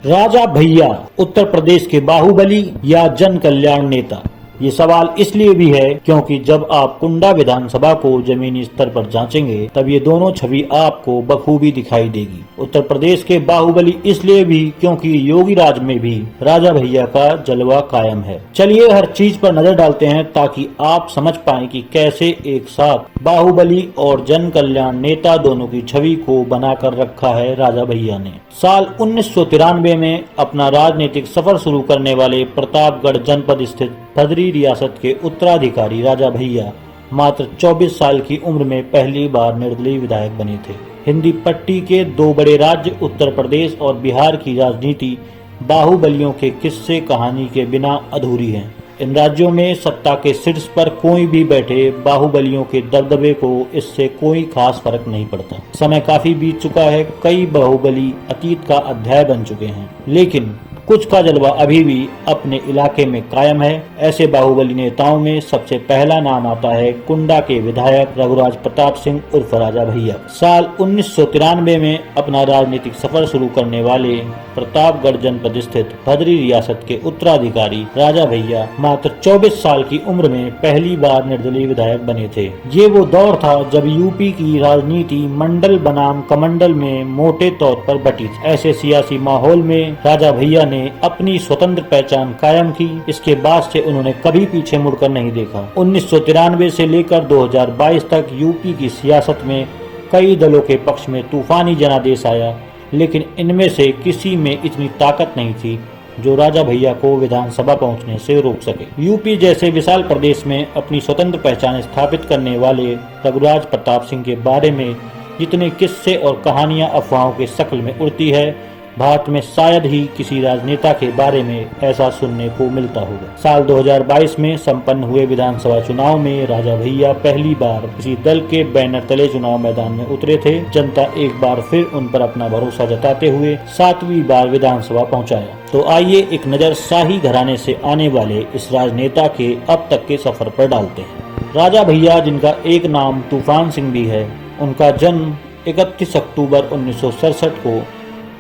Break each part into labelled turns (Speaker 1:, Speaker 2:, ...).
Speaker 1: राजा भैया उत्तर प्रदेश के बाहुबली या जन कल्याण नेता। ये सवाल इसलिए भी है क्योंकि जब आप कुंडा विधानसभा को जमीनी स्तर पर जांचेंगे तब ये दोनों छवि आपको बखूबी दिखाई देगी। उत्तर प्रदेश के बाहुबली इसलिए भी क्योंकि योगी राज में भी राजा भैया का जलवा कायम है। चलिए हर चीज पर नजर डालते हैं ताकि आप समझ पाएं कि कैसे एक साथ बाहुबली और जन कल्याण नेता दोनों की छवि को बनाकर रखा है राजा भैया ने। साल 1993 में अपना राजनीतिक सफर शुरू करने वाले प्रतापगढ़ जनपद स्थित भदरी रियासत के उत्तराधिकारी राजा भैया मात्र 24 साल की उम्र में पहली बार निर्दलीय विधायक बने थे। हिंदी पट्टी के दो बड़े राज्य उत्तर प्रदेश और बिहार की राजनीति बाहुबलियों के किस्से कहानी के बिना अधूरी है। इन राज्यों में सत्ता के शीर्ष पर कोई भी बैठे, बाहुबलियों के दबदबे को इससे कोई खास फर्क नहीं पड़ता। समय काफी बीत चुका है, कई बाहुबली अतीत का अध्याय बन चुके हैं, लेकिन कुछ का जलवा अभी भी अपने इलाके में कायम है। ऐसे बाहुबली नेताओं में सबसे पहला नाम आता है कुंडा के विधायक रघुराज प्रताप सिंह उर्फ राजा भैया। साल 1993 में अपना राजनीतिक सफर शुरू करने वाले प्रतापगढ़ जनपद स्थित भदरी रियासत के उत्तराधिकारी राजा भैया मात्र 24 साल की उम्र में पहली बार निर्दलीय विधायक बने थे। ये वो दौर था जब यूपी की राजनीति मंडल बनाम कमंडल में मोटे तौर पर बटी थी। ऐसे सियासी माहौल में राजा भैया ने अपनी स्वतंत्र पहचान कायम की। इसके बाद से उन्होंने कभी पीछे मुड़कर नहीं देखा। 1993 से लेकर 2022 तक यूपी की सियासत में कई दलों के पक्ष में तूफानी जनादेश आया, लेकिन इनमें से किसी में इतनी ताकत नहीं थी जो राजा भैया को विधानसभा पहुंचने से रोक सके। यूपी जैसे विशाल प्रदेश में अपनी स्वतंत्र पहचान स्थापित करने वाले रघुराज प्रताप सिंह के बारे में जितने किस्से और कहानियां अफवाहों के शक्ल में उड़ती है, भारत में शायद ही किसी राजनेता के बारे में ऐसा सुनने को मिलता होगा। साल 2022 में संपन्न हुए विधानसभा चुनाव में राजा भैया पहली बार किसी दल के बैनर तले चुनाव मैदान में उतरे थे। जनता एक बार फिर उन पर अपना भरोसा जताते हुए 7वीं बार विधानसभा पहुंचाया। तो आइए एक नजर शाही घराने से आने वाले इस राजनेता के अब तक के सफर पर डालते हैं। राजा भैया, जिनका एक नाम तूफान सिंह भी है, उनका जन्म 31 अक्टूबर 1967 को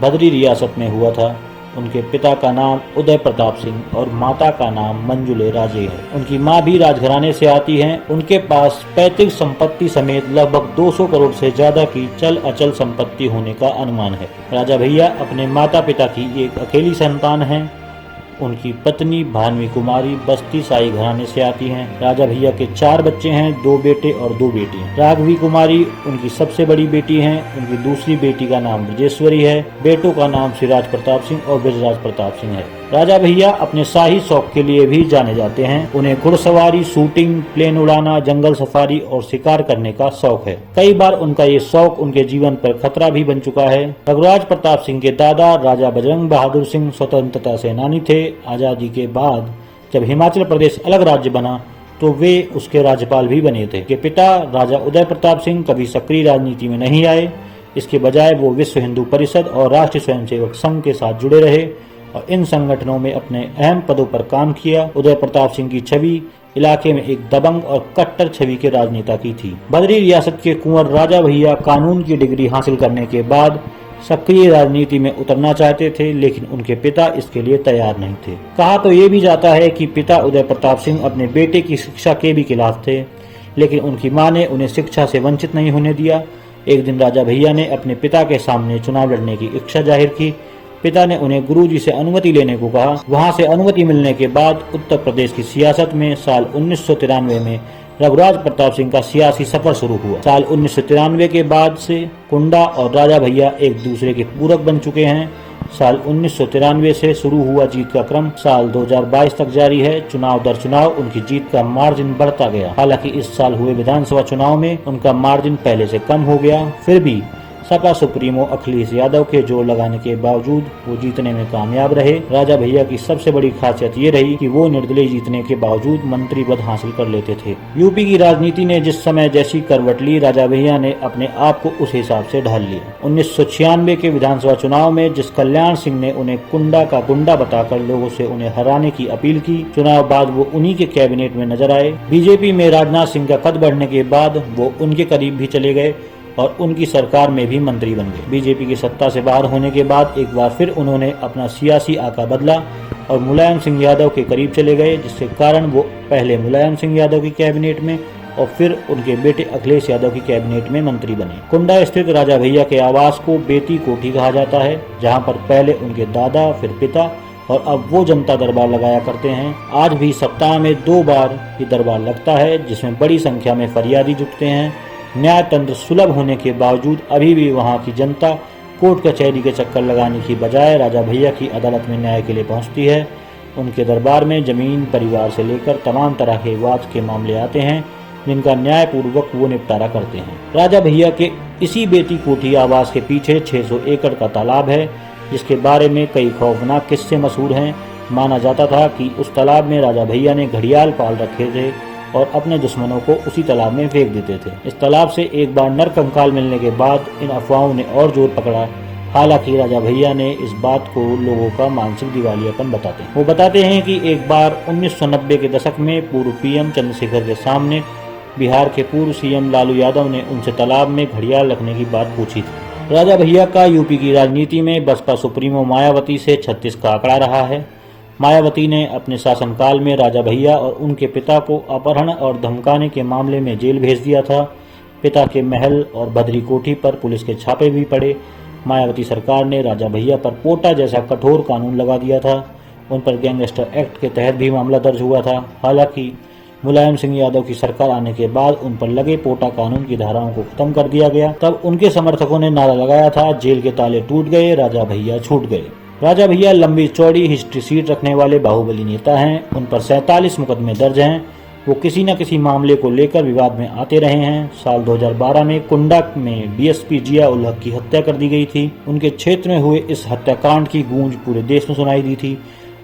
Speaker 1: भदरी रियासत में हुआ था। उनके पिता का नाम उदय प्रताप सिंह और माता का नाम मंजुले राजे है। उनकी मां भी राजघराने से आती हैं। उनके पास पैतृक संपत्ति समेत लगभग 200 करोड़ से ज्यादा की चल अचल संपत्ति होने का अनुमान है। राजा भैया अपने माता पिता की एक अकेली संतान हैं। उनकी पत्नी भानवी कुमारी बस्ती साई घराने से आती हैं। राजा भैया के 4 बच्चे हैं, 2 बेटे और 2 बेटियां। राघवी कुमारी उनकी सबसे बड़ी बेटी हैं। उनकी दूसरी बेटी का नाम ब्रजेश्वरी है। बेटों का नाम श्रीराज प्रताप सिंह और ब्रजराज प्रताप सिंह है। राजा भैया अपने शाही शौक के लिए भी जाने जाते हैं। उन्हें घुड़सवारी, शूटिंग, प्लेन उड़ाना, जंगल सफारी और शिकार करने का शौक है। कई बार उनका ये शौक उनके जीवन पर खतरा भी बन चुका है। रघुराज प्रताप सिंह के दादा राजा बजरंग बहादुर सिंह स्वतंत्रता सेनानी थे। आजादी के बाद जब हिमाचल प्रदेश अलग राज्य बना तो वे उसके राज्यपाल भी बने थे। के पिता राजा उदय प्रताप सिंह कभी सक्रिय राजनीति में नहीं आए। इसके बजाय वो विश्व हिंदू परिषद और राष्ट्रीय स्वयंसेवक संघ के साथ जुड़े रहे और इन संगठनों में अपने अहम पदों पर काम किया। उदय प्रताप सिंह की छवि इलाके में एक दबंग और कट्टर छवि के राजनेता की थी। बदरी रियासत के कुंवर राजा भैया कानून की डिग्री हासिल करने के बाद सक्रिय राजनीति में उतरना चाहते थे, लेकिन उनके पिता इसके लिए तैयार नहीं थे। कहा तो ये भी जाता है कि पिता उदय प्रताप सिंह अपने बेटे की शिक्षा के भी खिलाफ थे, लेकिन उनकी मां ने उन्हें शिक्षा से वंचित नहीं होने दिया। एक दिन राजा भैया ने अपने पिता के सामने चुनाव लड़ने की इच्छा जाहिर की। पिता ने उन्हें गुरुजी से अनुमति लेने को कहा। वहां से अनुमति मिलने के बाद उत्तर प्रदेश की सियासत में साल 1993 में रघुराज प्रताप सिंह का सियासी सफर शुरू हुआ। साल 1993 के बाद से कुंडा और राजा भैया एक दूसरे के पूरक बन चुके हैं। साल 1993 से शुरू हुआ जीत का क्रम साल 2022 तक जारी है। चुनाव दर चुनाव उनकी जीत का मार्जिन बढ़ता गया। हालांकि इस साल हुए विधानसभा चुनाव में उनका मार्जिन पहले से कम हो गया। फिर भी सपा सुप्रीमो अखिलेश यादव के जोर लगाने के बावजूद वो जीतने में कामयाब रहे। राजा भैया की सबसे बड़ी खासियत ये रही कि वो निर्दलीय जीतने के बावजूद मंत्री पद हासिल कर लेते थे। यूपी की राजनीति ने जिस समय जैसी करवट ली, राजा भैया ने अपने आप को उस हिसाब से ढाल लिया। 1996 के विधानसभा चुनाव में जिस कल्याण सिंह ने उन्हें कुंडा का गुंडा बताकर लोगों से उन्हें हराने की अपील की, चुनाव बाद वो उन्हीं के कैबिनेट में नजर आए। बीजेपी में राजनाथ सिंह का कद बढ़ने के बाद वो उनके करीब भी चले गए और उनकी सरकार में भी मंत्री बन गए। बीजेपी की सत्ता से बाहर होने के बाद एक बार फिर उन्होंने अपना सियासी आका बदला और मुलायम सिंह यादव के करीब चले गए, जिसके कारण वो पहले मुलायम सिंह यादव की कैबिनेट में और फिर उनके बेटे अखिलेश यादव की कैबिनेट में मंत्री बने। कुंडा स्थित राजा भैया के आवास को बेती कोठी कहा जाता है, जहां पर पहले उनके दादा, फिर पिता और अब वो जनता दरबार लगाया करते हैं। आज भी सप्ताह में 2 बार ये दरबार लगता है, जिसमें बड़ी संख्या में फरियादी जुटते हैं। न्याय तंत्र सुलभ होने के बावजूद अभी भी वहाँ की जनता कोर्ट कचहरी के चक्कर लगाने की बजाय राजा भैया की अदालत में न्याय के लिए पहुँचती है। उनके दरबार में जमीन, परिवार से लेकर तमाम तरह के विवाद के मामले आते हैं, जिनका न्यायपूर्वक वो निपटारा करते हैं। राजा भैया के इसी बेती कोठी आवास के पीछे 600 एकड़ का तालाब है, जिसके बारे में कई खौफनाक किस्से मशहूर हैं। माना जाता था कि उस तालाब में राजा भैया ने घड़ियाल पाल रखे थे और अपने दुश्मनों को उसी तालाब में फेंक देते थे। इस तालाब से एक बार नरकंकाल मिलने के बाद इन अफवाहों ने और जोर पकड़ा। हालांकि राजा भैया ने इस बात को लोगों का मानसिक दिवालियापन बताते हैं। वो बताते हैं कि एक बार 1990 के दशक में पूर्व पीएम चंद्रशेखर के सामने बिहार के पूर्व सीएम लालू यादव ने उनसे तालाब में घड़ियाल रखने की बात पूछी थी। राजा भैया का यूपी की राजनीति में बसपा सुप्रीमो मायावती से 36 का आंकड़ा रहा है। मायावती ने अपने शासनकाल में राजा भैया और उनके पिता को अपहरण और धमकाने के मामले में जेल भेज दिया था। पिता के महल और बद्री कोठी पर पुलिस के छापे भी पड़े। मायावती सरकार ने राजा भैया पर पोटा जैसा कठोर कानून लगा दिया था। उन पर गैंगस्टर एक्ट के तहत भी मामला दर्ज हुआ था। हालांकि मुलायम सिंह यादव की सरकार आने के बाद उन पर लगे पोटा कानून की धाराओं को खत्म कर दिया गया। तब उनके समर्थकों ने नारा लगाया था, जेल के ताले टूट गए, राजा भैया छूट गए। राजा भैया लंबी चौड़ी हिस्ट्री सीट रखने वाले बाहुबली नेता हैं। उन पर 47 मुकदमे दर्ज हैं। वो किसी न किसी मामले को लेकर विवाद में आते रहे हैं। साल 2012 में कुंडा में डीएसपी जिया उल हक की हत्या कर दी गई थी। उनके क्षेत्र में हुए इस हत्याकांड की गूंज पूरे देश में सुनाई दी थी।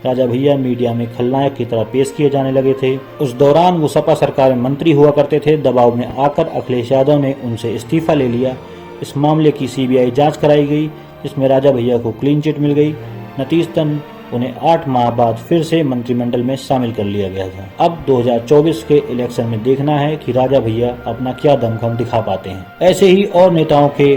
Speaker 1: राजा भैया मीडिया में खलनायक की तरह पेश किए जाने लगे थे। उस दौरान वो सपा सरकार में मंत्री हुआ करते थे। दबाव में आकर अखिलेश यादव ने उनसे इस्तीफा ले लिया। इस मामले की सीबीआई जांच कराई गई, जिसमें राजा भैया को क्लीन चिट मिल गई। नतीजतन उन्हें 8 माह बाद फिर से मंत्रिमंडल में शामिल कर लिया गया था। अब 2024 के इलेक्शन में देखना है कि राजा भैया अपना क्या दमखम दिखा पाते हैं। ऐसे ही और नेताओं के